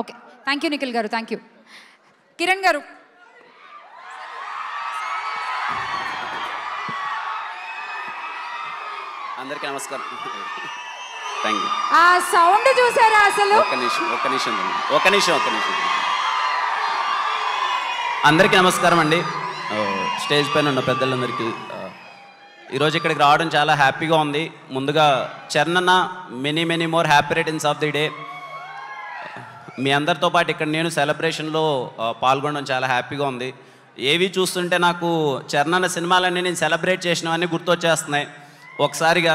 Okay, thank you Nikhil గారు, thank you. Kiran గారు. అందరికీ నమస్కారం. Thank you. ఆ సౌండ్ చూసారా అసలు? ఒక్క నిమిషం. అందరికీ నమస్కారం అండి. స్టేజ్ పైన ఉన్న పెద్దలందరికీ ఈరోజు ఇక్కడికి రావడం చాలా హ్యాపీగా ఉంది. ముందుగా చరణ్ అన్న many more happy returns of the day. మీ అందరితో పాటు ఇక్కడ నేను సెలబ్రేషన్లో పాల్గొనడం చాలా హ్యాపీగా ఉంది. ఏవి చూస్తుంటే నాకు చరణ్ అన్న సినిమాలన్నీ నేను సెలబ్రేట్ చేసినవన్నీ గుర్తొచ్చేస్తున్నాయి. ఒకసారిగా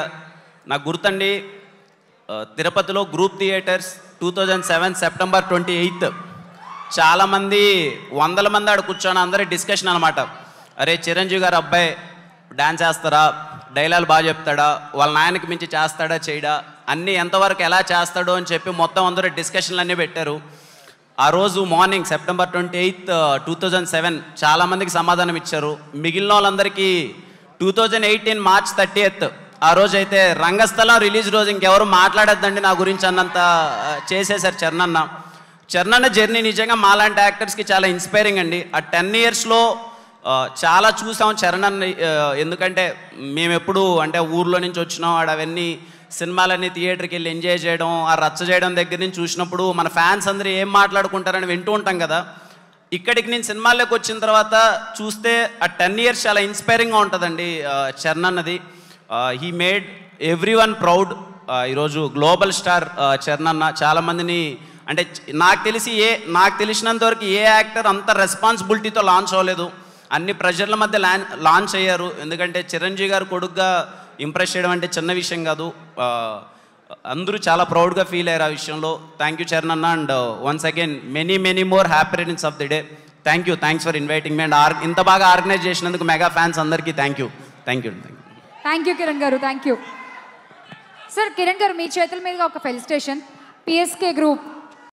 నాకు గుర్తండి, తిరుపతిలో గ్రూప్ థియేటర్స్ 2007 సెప్టెంబర్ 28 చాలామంది 100 మంది ఆడ కూర్చొని అందరి డిస్కషన్ అనమాట. అరే చిరంజీవి గారు అబ్బాయి డాన్స్ చేస్తారా, డైలాగ్ బాగా చెప్తాడా, వాళ్ళ నాయనకి మించి చేస్తాడా చేయడా, అన్నీ ఎంతవరకు ఎలా చేస్తాడో అని చెప్పి మొత్తం అందరూ డిస్కషన్లు అన్నీ పెట్టారు. ఆ రోజు మార్నింగ్ సెప్టెంబర్ 28, 2007 చాలామందికి సమాధానం ఇచ్చారు. మిగిలిన వాళ్ళందరికీ 2018 మార్చ్ 30 ఆ రోజు అయితే రంగస్థలం రిలీజ్ రోజు ఇంకెవరు మాట్లాడద్దండి నా గురించి అన్నంత చేసేశారు చరణ్ అన్న జర్నీ నిజంగా మాలాంటి యాక్టర్స్కి చాలా ఇన్స్పైరింగ్ అండి. ఆ 10 ఇయర్స్లో చాలా చూసాం చరణ్ అన్న. ఎందుకంటే మేము ఎప్పుడు అంటే ఊర్లో నుంచి వచ్చినాం, అవన్నీ సినిమాలన్నీ థియేటర్కి వెళ్ళి ఎంజాయ్ చేయడం, ఆ రచ్చ చేయడం దగ్గర నుంచి చూసినప్పుడు మన ఫ్యాన్స్ అందరూ ఏం మాట్లాడుకుంటారని వింటూ ఉంటాం కదా. ఇక్కడికి నేను సినిమాల్లోకి వచ్చిన తర్వాత చూస్తే ఆ 10 ఇయర్స్ చాలా ఇన్స్పైరింగ్గా ఉంటుందండి చరణ్ అన్నది. He made every one proud. ఈరోజు గ్లోబల్ స్టార్ చరణ్ అన్న. చాలామందిని అంటే నాకు తెలిసినంతవరకు ఏ యాక్టర్ అంత రెస్పాన్సిబిలిటీతో లాంచ్ అవ్వలేదు. అన్ని ప్రెషర్ల మధ్య లాంచ్ అయ్యారు. ఎందుకంటే చిరంజీవి గారు కొడుకుగా ఇంప్రెస్ చేయడం అంటే చిన్న విషయం కాదు. అందరూ చాలా ప్రౌడ్గా ఫీల్ అయ్యారు ఆ విషయంలో. థ్యాంక్ యూ చరణ్ అన్న. And once again many more happy returns of the day. Thanks for inviting me. And ఇంత బాగా ఆర్గనైజ్ చేసినందుకు మెగా ఫ్యాన్స్ అందరికీ థ్యాంక్ యూ కిరణ్ గారు, థ్యాంక్ యూ. సార్ కిరణ్ గారు, మీ చేతుల మీదుగా ఒక ఫెలిసిటేషన్. PSK group